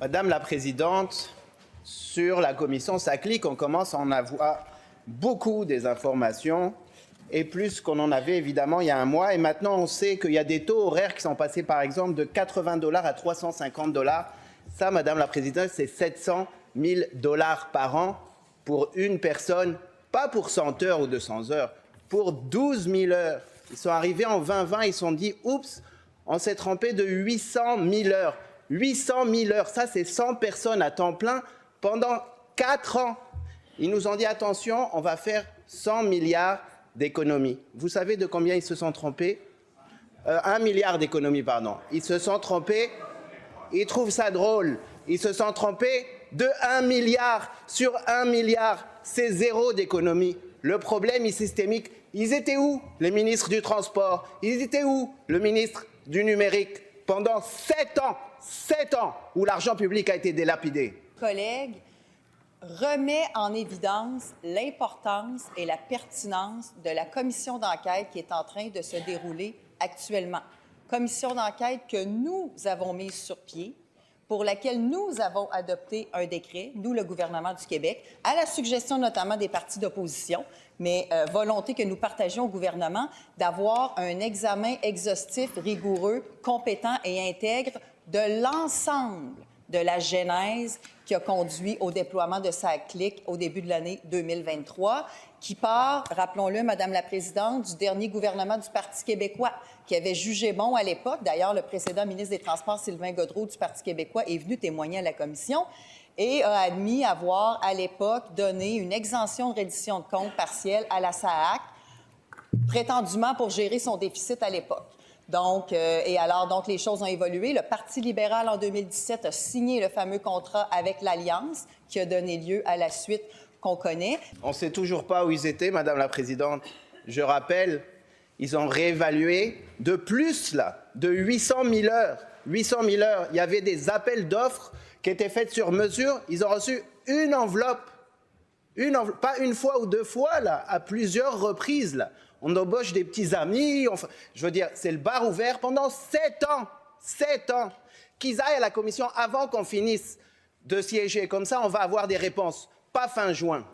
Madame la Présidente, sur la commission SACLIC, on commence à en avoir beaucoup des informations, et plus qu'on en avait évidemment il y a un mois. Et maintenant, on sait qu'il y a des taux horaires qui sont passés, par exemple, de 80 $ à 350 $. Ça, Madame la Présidente, c'est 700 000 $ par an pour une personne, pas pour 100 heures ou 200 heures, pour 12 000 heures. Ils sont arrivés en 2020, ils se sont dit, oups, on s'est trompé de 800 000 heures. 800 000 heures, ça c'est 100 personnes à temps plein pendant 4 ans. Ils nous ont dit, attention, on va faire 100 milliards d'économies. Vous savez de combien ils se sont trompés? 1 milliard d'économies, pardon. Ils se sont trompés, ils trouvent ça drôle, ils se sont trompés de 1 milliard sur 1 milliard. C'est zéro d'économie. Le problème est systémique. Ils étaient où, les ministres du transport? Ils étaient où, le ministre du numérique? Pendant 7 ans où l'argent public a été délapidé. Collègue remet en évidence l'importance et la pertinence de la commission d'enquête qui est en train de se dérouler actuellement. Commission d'enquête que nous avons mise sur pied, pour laquelle nous avons adopté un décret, nous, le gouvernement du Québec, à la suggestion notamment des partis d'opposition, mais volonté que nous partagions au gouvernement d'avoir un examen exhaustif, rigoureux, compétent et intègre de l'ensemble de la genèse qui a conduit au déploiement de SACLIC au début de l'année 2023, qui part, rappelons-le, Madame la Présidente, du dernier gouvernement du Parti québécois, qui avait jugé bon à l'époque. D'ailleurs, le précédent ministre des Transports, Sylvain Gaudreault, du Parti québécois, est venu témoigner à la commission et a admis avoir, à l'époque, donné une exemption de reddition de comptes partielle à la SAAC, prétendument pour gérer son déficit à l'époque. Donc, donc, les choses ont évolué. Le Parti libéral, en 2017, a signé le fameux contrat avec l'Alliance qui a donné lieu à la suite qu'on connaît. On ne sait toujours pas où ils étaient, Madame la Présidente. Je rappelle, ils ont réévalué de plus, là, de 800 000 heures. 800 000 heures. Il y avait des appels d'offres qui étaient faits sur mesure. Ils ont reçu une enveloppe, pas une fois ou deux fois, là, à plusieurs reprises, là. On embauche des petits amis, je veux dire, c'est le bar ouvert pendant 7 ans. 7 ans. Qu'ils aillent à la commission avant qu'on finisse de siéger. Comme ça, on va avoir des réponses. Pas fin juin.